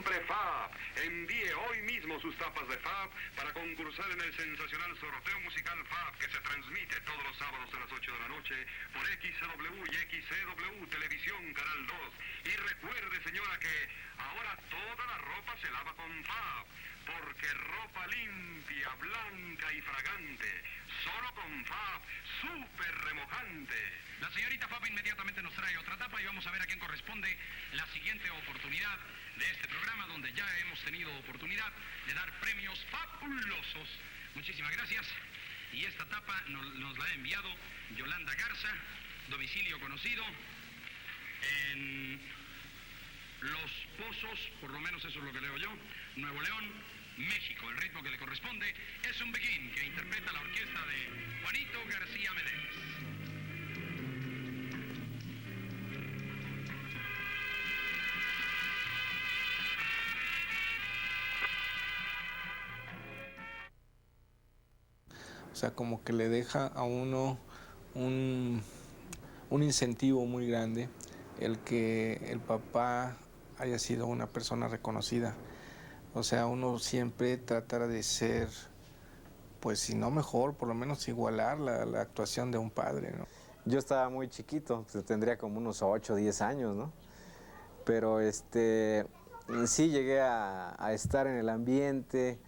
Compre FAB. Envíe hoy mismo sus tapas de FAB para concursar en el sensacional sorteo musical FAB que se transmite todos los sábados a las 8 de la noche por XCW y XCW Televisión Canal 2. Y recuerde, señora, que ahora toda la ropa se lava con FAB, porque ropa limpia, blanca y fragante, solo con FAB, súper remojante. La señorita Fab inmediatamente nos trae otra tapa y vamos a ver a quién corresponde la siguiente oportunidad de este programa, donde ya hemos tenido oportunidad de dar premios fabulosos. Muchísimas gracias. Y esta tapa nos la ha enviado Yolanda Garza, domicilio conocido en Los Pozos, por lo menos eso es lo que leo yo, Nuevo León, México. El ritmo que le corresponde es un Begin, que interpreta la orquesta de Juanito García Medeles. O sea, como que le deja a uno un incentivo muy grande el que el papá haya sido una persona reconocida. O sea, uno siempre tratará de ser, pues si no mejor, por lo menos igualar la actuación de un padre, ¿no? Yo estaba muy chiquito, pues, tendría como unos 8 o 10 años, ¿no? Pero sí llegué a estar en el ambiente,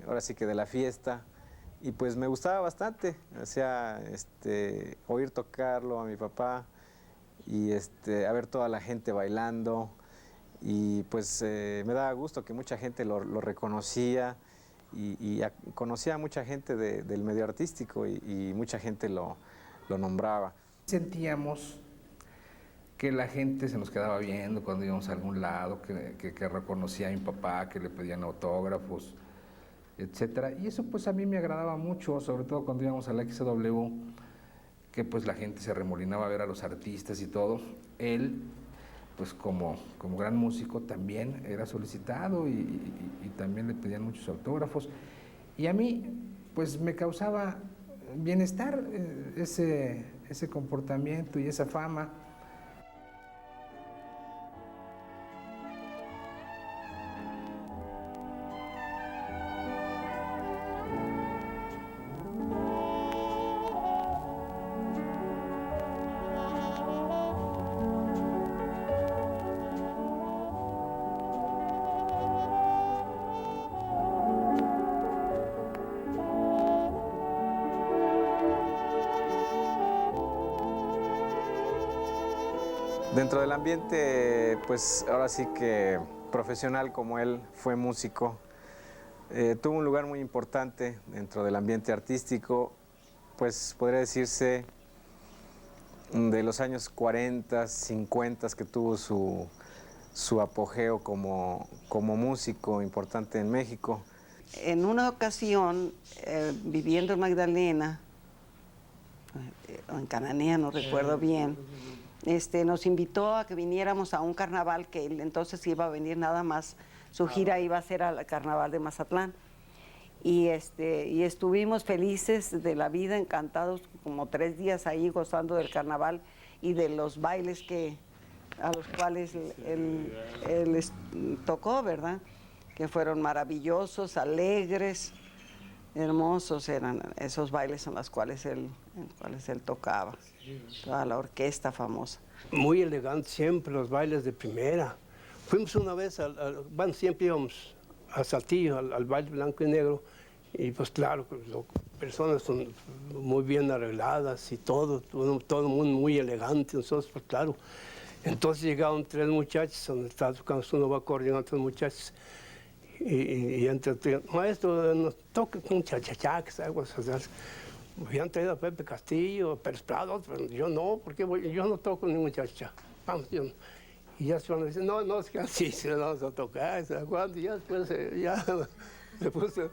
ahora sí que de la fiesta, y pues me gustaba bastante, o sea, oír tocarlo a mi papá y a ver toda la gente bailando, y pues me daba gusto que mucha gente lo reconocía y conocía a mucha gente del medio artístico y mucha gente lo nombraba. Sentíamos que la gente se nos quedaba viendo cuando íbamos a algún lado, que reconocía a mi papá, que le pedían autógrafos, etcétera. Y eso pues a mí me agradaba mucho, sobre todo cuando íbamos a la XW, que pues la gente se remolinaba a ver a los artistas y todo. Él, pues como gran músico, también era solicitado y también le pedían muchos autógrafos. Y a mí pues me causaba bienestar ese comportamiento y esa fama. Dentro del ambiente, pues ahora sí que profesional como él, fue músico, tuvo un lugar muy importante dentro del ambiente artístico, pues podría decirse de los años 40, 50 que tuvo su apogeo como músico importante en México. En una ocasión, viviendo en Magdalena, o en Cananea, no recuerdo bien, nos invitó a que viniéramos a un carnaval que él entonces iba a venir nada más, su gira iba a ser al carnaval de Mazatlán. Y estuvimos felices de la vida, encantados, como 3 días ahí gozando del carnaval y de los bailes a los cuales él tocó, ¿verdad? Que fueron maravillosos, alegres, hermosos eran esos bailes en los cuales él tocaba, toda la orquesta famosa. Muy elegante siempre, los bailes de primera. Fuimos una vez, bueno, siempre íbamos a Saltillo, al baile blanco y negro, y pues claro, personas son muy bien arregladas y todo el mundo muy elegante, nosotros pues claro. Entonces llegaron 3 muchachos, donde estaba tocando uno acordeón, 3 muchachos, y entre maestro, nos toca un chachachax, algo así. Habían traído a Pepe Castillo, Pérez Prado, pero yo no, porque yo no toco ningún chachacha. Vamos, yo no. Y ya se van a decir, no, es que así se lo vamos a tocar, ¿se acuerdan? Y ya después ya se puso.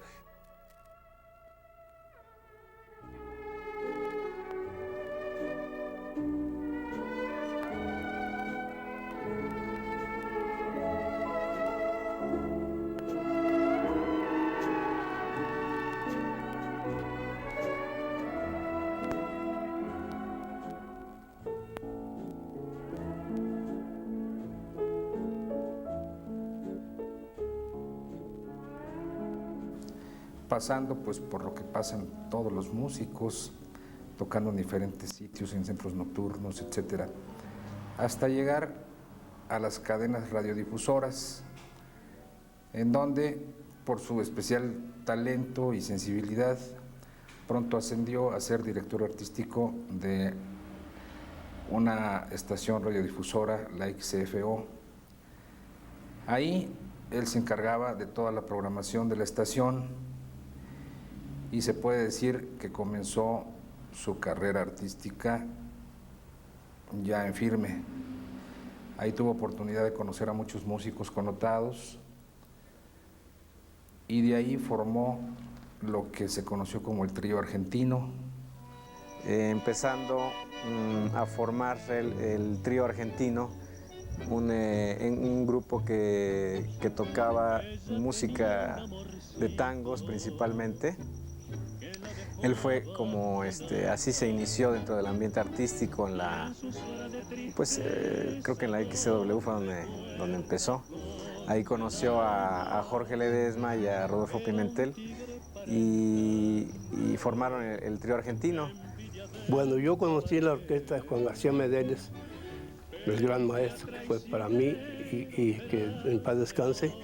pasando pues por lo que pasan todos los músicos, tocando en diferentes sitios, en centros nocturnos, etcétera, hasta llegar a las cadenas radiodifusoras, en donde, por su especial talento y sensibilidad, pronto ascendió a ser director artístico de una estación radiodifusora, la XFO. Ahí él se encargaba de toda la programación de la estación y se puede decir que comenzó su carrera artística ya en firme. Ahí tuvo oportunidad de conocer a muchos músicos connotados y de ahí formó lo que se conoció como el trío argentino. Empezando a formar el trío argentino, un grupo que tocaba música de tangos principalmente. Él fue como, así se inició dentro del ambiente artístico en la, pues creo que en la XCW fue donde empezó. Ahí conoció a Jorge Ledesma y a Rodolfo Pimentel y formaron el trío argentino. Bueno, yo conocí la orquesta de Juan García Medeles, el gran maestro que fue para mí y que en paz descanse.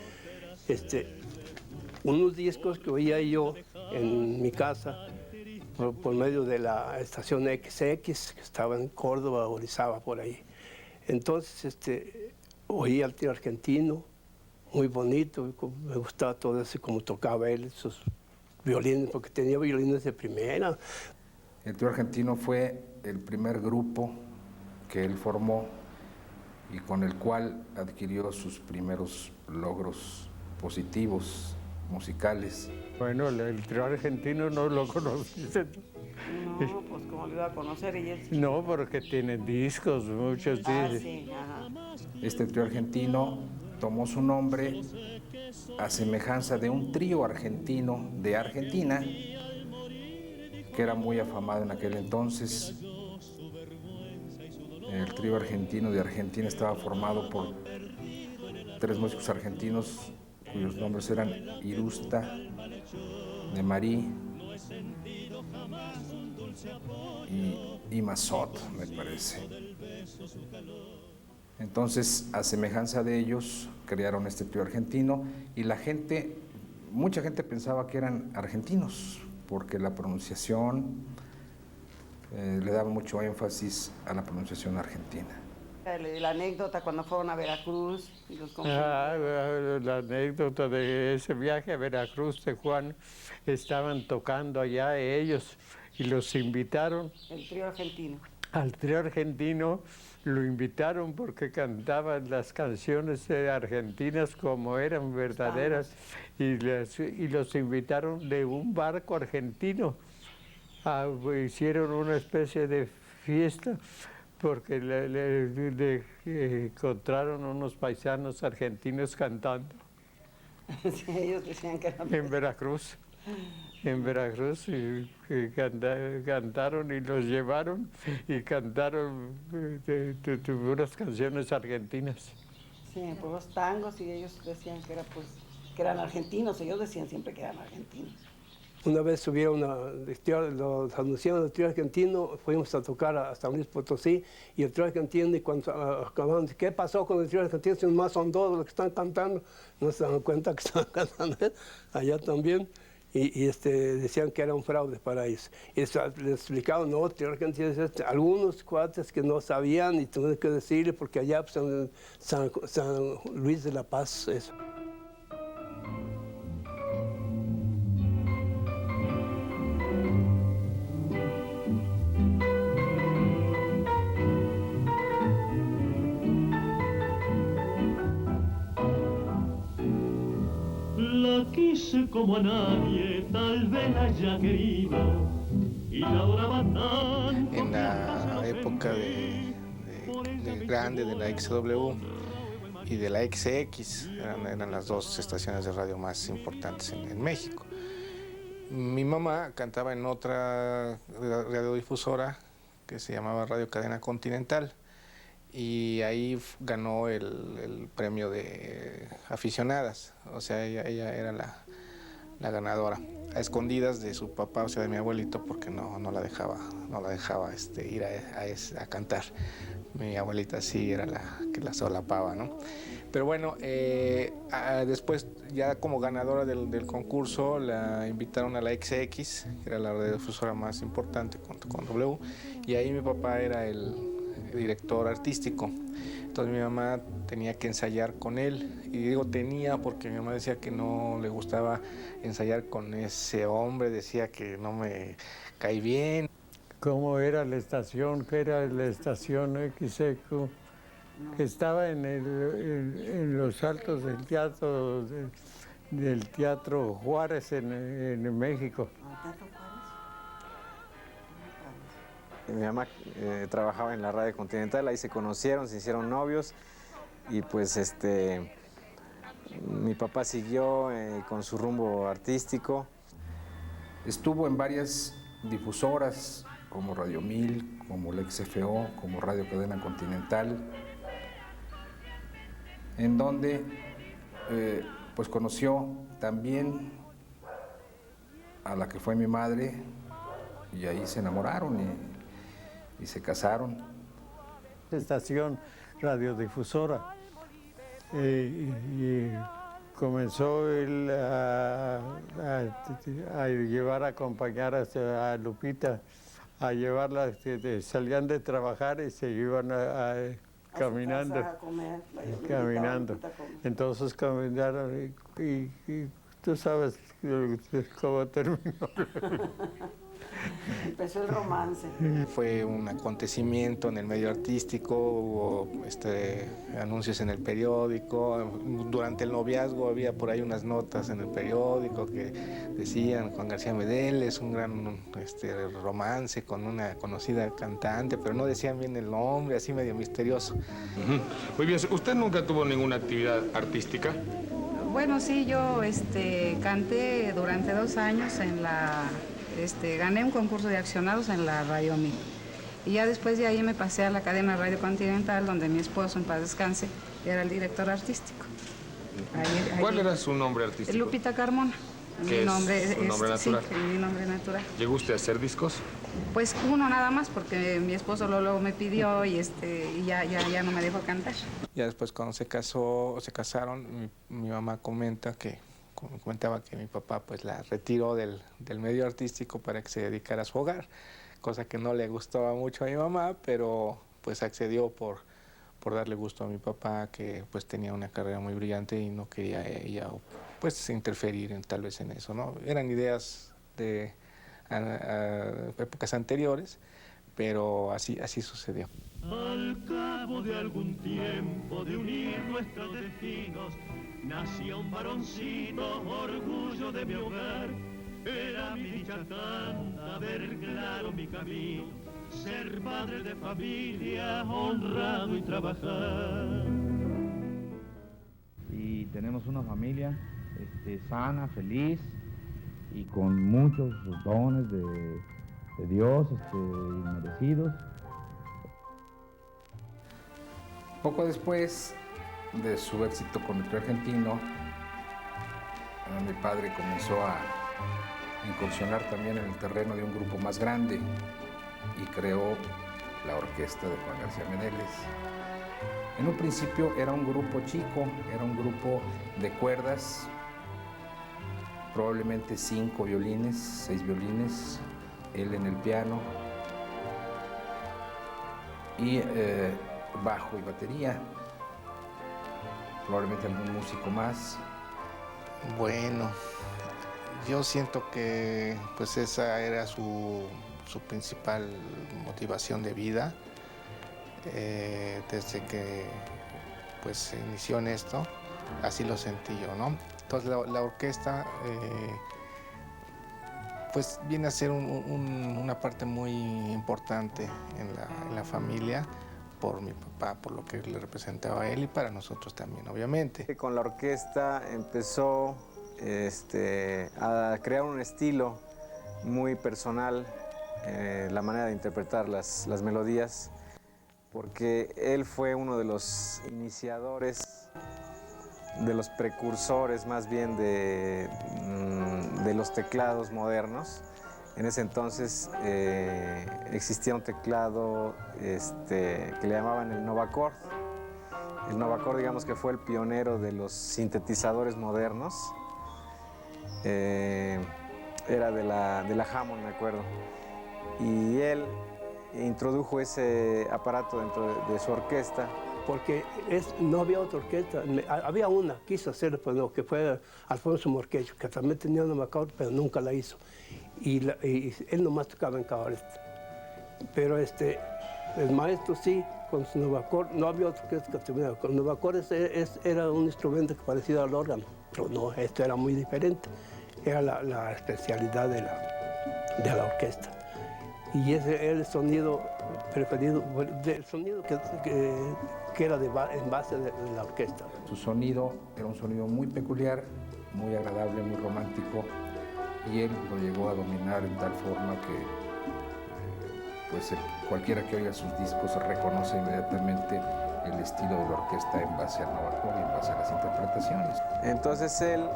Unos discos que oía yo en mi casa por medio de la estación XX, que estaba en Córdoba, Orizaba, por ahí. Entonces oía al trío argentino, muy bonito, me gustaba todo eso, como tocaba él, sus violines, porque tenía violines de primera. El trío argentino fue el primer grupo que él formó y con el cual adquirió sus primeros logros positivos, musicales. Bueno, el trío argentino no lo conocí. No, pues ¿cómo lo iba a conocer? No, porque tienen discos, muchos discos. Sí, ajá. Este trío argentino tomó su nombre a semejanza de un trío argentino de Argentina, que era muy afamado en aquel entonces. El trío argentino de Argentina estaba formado por 3 músicos argentinos cuyos nombres eran Irusta, de Marí y Mazot, me parece. Entonces, a semejanza de ellos, crearon este trío argentino y mucha gente pensaba que eran argentinos, porque la pronunciación le daba mucho énfasis a la pronunciación argentina. La anécdota cuando fueron a Veracruz y los La anécdota de ese viaje a Veracruz de Juan, estaban tocando allá ellos y los invitaron. El trío argentino. Al trío argentino lo invitaron porque cantaban las canciones argentinas como eran verdaderas y los invitaron de un barco argentino. Hicieron una especie de fiesta porque encontraron unos paisanos argentinos cantando. Sí, ellos decían que eran en Veracruz. En Veracruz y cantaron y los llevaron y cantaron unas canciones argentinas. Sí, por los tangos y ellos decían que eran argentinos, ellos decían siempre que eran argentinos. Una vez subieron los anunciaron el trío argentino, fuimos a tocar a San Luis Potosí y el trío argentino, y cuando acabaron, ¿qué pasó con el trío argentino? Si más son todos los que están cantando, no se dan cuenta que están cantando allá también. Y decían que era un fraude para ellos. Y les explicaban, no, el trío argentino es algunos cuates que no sabían y tuvieron que decirle, porque allá pues, en San Luis de la Paz, eso. La quise como a nadie, tal vez la haya querido, y la adoraba tanto. En la época de grande de la XW y de la XX, eran las 2 estaciones de radio más importantes en México. Mi mamá cantaba en otra radiodifusora que se llamaba Radio Cadena Continental, y ahí ganó el premio de aficionadas. O sea, ella era la ganadora, a escondidas de su papá, o sea, de mi abuelito, porque no la dejaba ir a cantar. Mi abuelita sí era la que la solapaba, ¿no? Pero bueno, después ya como ganadora del concurso la invitaron a la XX, que era la radiodifusora más importante con W, y ahí mi papá era el director artístico. Entonces mi mamá tenía que ensayar con él, y digo tenía porque mi mamá decía que no le gustaba ensayar con ese hombre, decía que no me cae bien. ¿Cómo era la estación? ¿Qué era la estación XEQ? Que estaba en los altos del Teatro Juárez en México. Mi mamá trabajaba en la Radio Continental, ahí se conocieron, se hicieron novios y pues mi papá siguió con su rumbo artístico. Estuvo en varias difusoras como Radio 1000, como la XFO, como Radio Cadena Continental, en donde pues conoció también a la que fue mi madre y ahí se enamoraron y se casaron. Estación radiodifusora. Y comenzó él a llevar a acompañar a Lupita, a llevarla, salían de trabajar y se iban caminando. A comer, Caminando. Entonces caminaron y tú sabes cómo terminó. Empezó el romance. Fue un acontecimiento en el medio artístico, hubo anuncios en el periódico, durante el noviazgo había por ahí unas notas en el periódico que decían Juan García Medeles, un gran romance con una conocida cantante, pero no decían bien el nombre, así medio misterioso. Muy bien, ¿usted nunca tuvo ninguna actividad artística? Bueno, sí, yo canté durante 2 años en la... gané un concurso de accionados en la Radio 1000. Y ya después de ahí me pasé a la cadena Radio Continental, donde mi esposo, en paz descanse, era el director artístico. ¿Cuál era su nombre artístico? Lupita Carmona. ¿Qué es su nombre natural? Sí, mi nombre natural. ¿Llegó usted a hacer discos? Pues uno nada más, porque mi esposo luego me pidió y ya no me dejó cantar. Ya después cuando se casaron, mi mamá comentaba que mi papá pues la retiró del medio artístico para que se dedicara a su hogar, cosa que no le gustaba mucho a mi mamá, pero pues accedió por darle gusto a mi papá, que pues tenía una carrera muy brillante y no quería ella pues interferir tal vez en eso, ¿no? Eran ideas de épocas anteriores, pero así sucedió. Al cabo de algún tiempo de unir nuestros destinos, nació un varoncito, orgullo de mi hogar. Era mi dicha tanta, ver claro mi camino, ser padre de familia, honrado y trabajar. Y tenemos una familia sana, feliz y con muchos dones de Dios inmerecidos. Poco después de su éxito con el trío argentino, mi padre comenzó a incursionar también en el terreno de un grupo más grande y creó la orquesta de Juan García Medeles. En un principio era un grupo chico, era un grupo de cuerdas, probablemente 5 violines, 6 violines, él en el piano y bajo y batería, probablemente algún músico más. Bueno, yo siento que pues esa era su principal motivación de vida desde que pues se inició en esto, así lo sentí yo, ¿no? Entonces la orquesta pues viene a ser una parte muy importante en la familia, por mi papá, por lo que le representaba a él y para nosotros también, obviamente. Con la orquesta empezó a crear un estilo muy personal, la manera de interpretar las melodías, porque él fue uno de los iniciadores, de los precursores más bien de de los teclados modernos. En ese entonces existía un teclado que le llamaban el Novacord. El Novacord, digamos que fue el pionero de los sintetizadores modernos. Era de la Hammond, me acuerdo. Y él introdujo ese aparato dentro de su orquesta. Porque no había otra orquesta, había una, quiso hacerlo, pero no, que fue Alfonso Morquecho, que también tenía una Novacord, pero nunca la hizo. Y él nomás tocaba en cabaret. Pero el maestro sí, con su Novacord, no había otra orquesta que tuviera. Con Novacord era un instrumento parecido al órgano, pero no, esto era muy diferente. Era la especialidad de la orquesta. Y ese era el sonido preferido, el sonido que era en base de la orquesta. Su sonido era un sonido muy peculiar, muy agradable, muy romántico, y él lo llegó a dominar en tal forma que pues cualquiera que oiga sus discos reconoce inmediatamente el estilo de la orquesta en base al Novacord y en base a las interpretaciones. Entonces él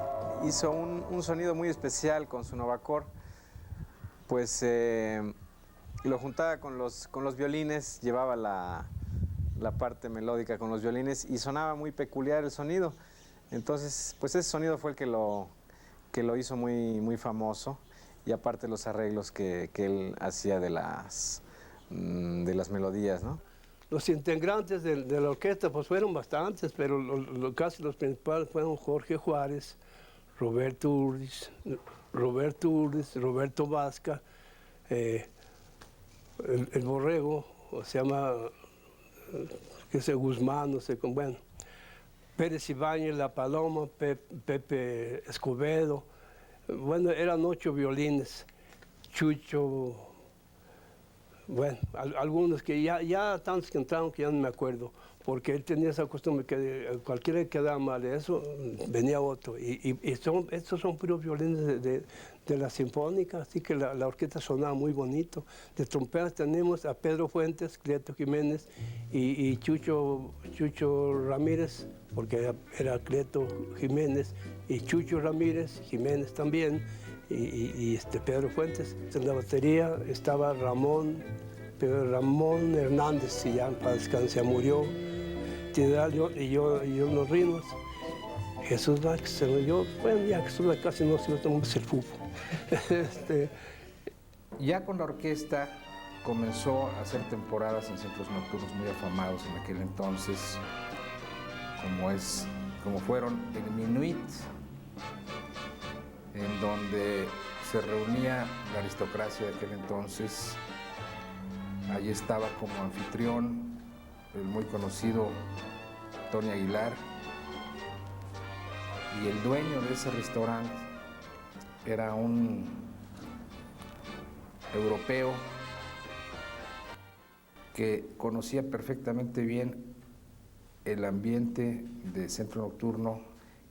hizo un sonido muy especial con su Novacord, pues lo juntaba con los violines, llevaba la parte melódica con los violines y sonaba muy peculiar el sonido. Entonces, pues ese sonido fue el que lo hizo muy, muy famoso, y aparte los arreglos que él hacía de las melodías, ¿no? Los integrantes de la orquesta pues fueron bastantes, pero casi los principales fueron Jorge Juárez, Roberto Urdiz, Roberto Vasca, el Borrego, o se llama, qué sé, Guzmán, no sé, bueno, Pérez Ibáñez, La Paloma, Pepe Escobedo, bueno, eran 8 violines, Chucho, bueno, algunos que ya tantos que entraron que ya no me acuerdo, porque él tenía esa costumbre que cualquiera que quedaba mal de eso, venía otro. Y estos son puros violines de la sinfónica, así que la orquesta sonaba muy bonito. De trompetas tenemos a Pedro Fuentes, Cleto Jiménez y Chucho Ramírez, porque era Cleto Jiménez, y Chucho Ramírez, Jiménez también, y Pedro Fuentes. En la batería estaba Ramón Hernández, y ya para descansar murió. Y yo los ritmos. Jesús Vázquez, bueno, ya Jesús Vázquez casi no se lo el fútbol. Ya con la orquesta comenzó a hacer temporadas en centros nocturnos muy afamados en aquel entonces, como fueron el Minuit, en donde se reunía la aristocracia de aquel entonces. Allí estaba como anfitrión el muy conocido Tony Aguilar, y el dueño de ese restaurante era un europeo que conocía perfectamente bien el ambiente de centro nocturno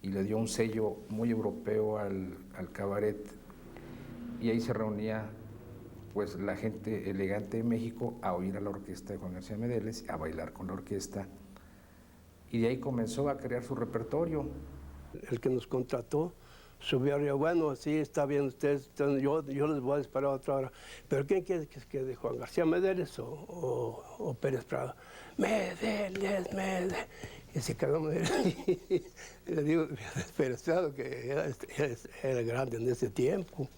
y le dio un sello muy europeo al cabaret, y ahí se reunía pues la gente elegante de México a oír a la orquesta de Juan García Medeles, a bailar con la orquesta, y de ahí comenzó a crear su repertorio. El que nos contrató subió arriba, bueno, sí, está bien ustedes, yo les voy a esperar otra hora, pero ¿quién quiere que quede, Juan García Medeles o Pérez Prado? Medeles. Y se quedó Medeles. Y le digo, Pérez Prado, que era grande en ese tiempo.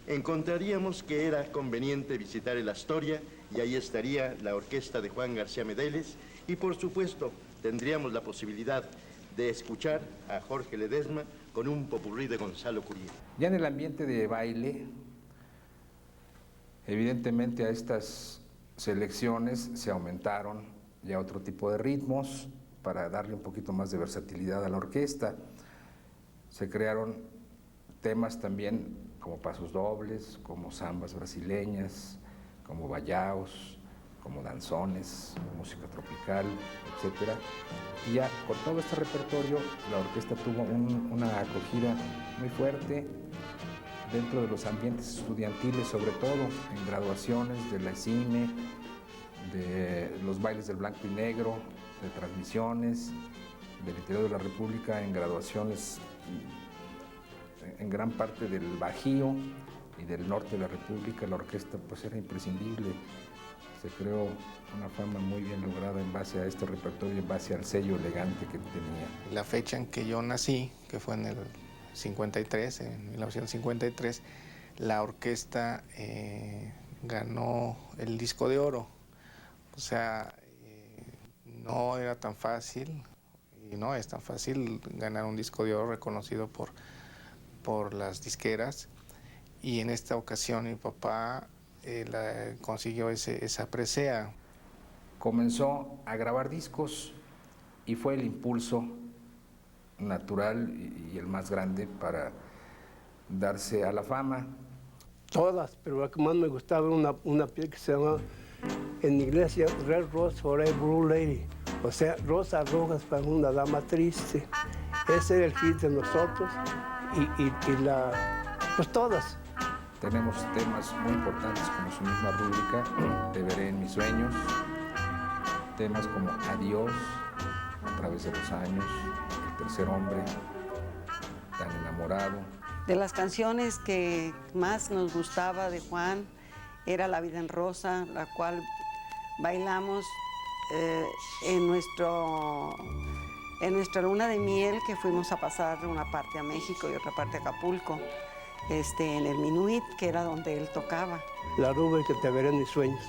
Encontraríamos que era conveniente visitar el Astoria, y ahí estaría la orquesta de Juan García Medeles, y por supuesto tendríamos la posibilidad de escuchar a Jorge Ledesma con un popurrí de Gonzalo Curiel. Ya en el ambiente de baile, evidentemente a estas selecciones se aumentaron ya otro tipo de ritmos para darle un poquito más de versatilidad a la orquesta. Se crearon temas también como pasos dobles, como zambas brasileñas, como bayaos, como danzones, música tropical, etc. Y ya con todo este repertorio, la orquesta tuvo una acogida muy fuerte dentro de los ambientes estudiantiles, sobre todo en graduaciones de la ESIME, de los bailes del blanco y negro, de transmisiones del interior de la República, en graduaciones en gran parte del Bajío y del norte de la República, la orquesta pues era imprescindible. Se creó una fama muy bien lograda en base a este repertorio, en base al sello elegante que tenía. La fecha en que yo nací, que fue en el 53, en 1953, la orquesta ganó el disco de oro. O sea, no era tan fácil, y no es tan fácil ganar un disco de oro reconocido por las disqueras. Y en esta ocasión mi papá consiguió esa presea. Comenzó a grabar discos y fue el impulso natural y el más grande para darse a la fama. Todas, pero la que más me gustaba era una pieza que se llama en inglés Red Rose for a Blue Lady, o sea, rosas rojas para una dama triste. Ese era el hit de nosotros pues todas. Tenemos temas muy importantes como su misma rúbrica, Te veré en mis sueños, temas como Adiós, A través de los años, El tercer hombre, Tan enamorado. De las canciones que más nos gustaba de Juan era La vida en rosa, la cual bailamos en nuestra luna de miel, que fuimos a pasar una parte a México y otra parte a Acapulco, en el Minuit, que era donde él tocaba. La rúbrica Te veré en mis sueños.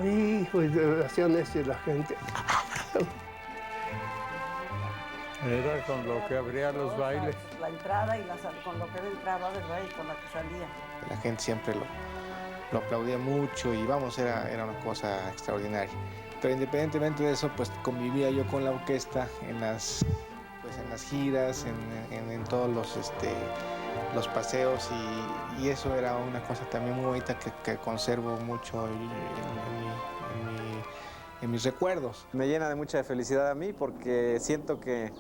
Hijo, hacían eso y la gente. Era con lo que abría los bailes. La entrada y con lo que él entraba, ¿verdad? Y con la que salía. La gente siempre lo aplaudía mucho y vamos, era una cosa extraordinaria. Pero independientemente de eso, pues convivía yo con la orquesta en las giras, en todos los paseos y eso era una cosa también muy bonita que conservo mucho en mis recuerdos. Me llena de mucha felicidad a mí porque siento que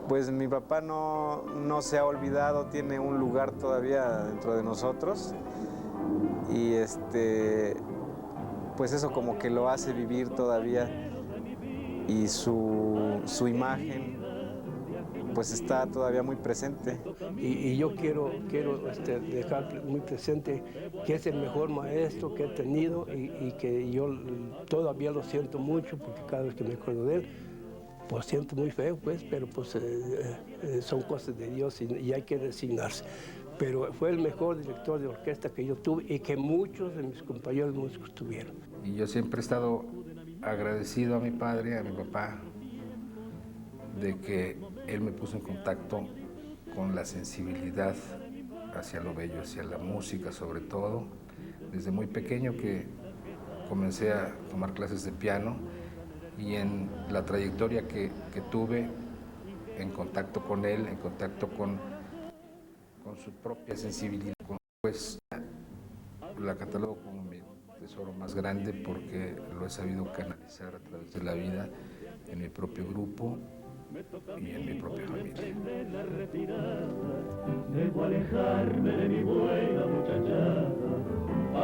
pues mi papá no se ha olvidado, tiene un lugar todavía dentro de nosotros y pues eso como que lo hace vivir todavía y su imagen pues está todavía muy presente. Y yo quiero dejar muy presente que es el mejor maestro que he tenido y que yo todavía lo siento mucho porque cada vez que me acuerdo de él, pues siento muy feo, pues, pero pues son cosas de Dios y hay que resignarse. Pero fue el mejor director de orquesta que yo tuve y que muchos de mis compañeros músicos tuvieron. Y yo siempre he estado agradecido a mi padre, a mi papá, de que él me puso en contacto con la sensibilidad hacia lo bello, hacia la música sobre todo. Desde muy pequeño que comencé a tomar clases de piano y en la trayectoria que tuve en contacto con él, en contacto con su propia sensibilidad, pues la catalogo como mi tesoro más grande porque lo he sabido canalizar a través de la vida en mi propio grupo y en mi propia familia. Debo alejarme de mi buena muchachada.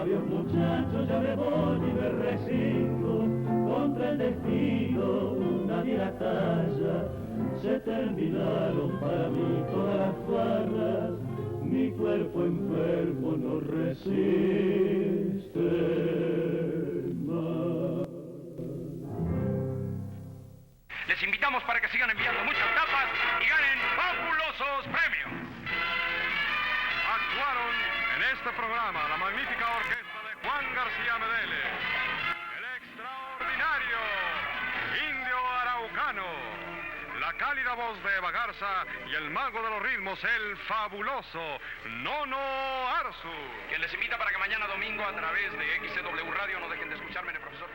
Adiós muchachos, ya me voy y me resigno. Contra el destino nadie la talla. Se terminaron para mí todas las farras. Mi cuerpo enfermo no resiste más. Les invitamos para que sigan enviando muchas tapas y ganen fabulosos premios. Actuaron en este programa la magnífica orquesta de Juan García Medeles, el extraordinario Indio Araucano, la cálida voz de Eva Garza y el mago de los ritmos, el fabuloso Nono Arzu. Quien les invita para que mañana domingo a través de XCW Radio no dejen de escucharme en el profesor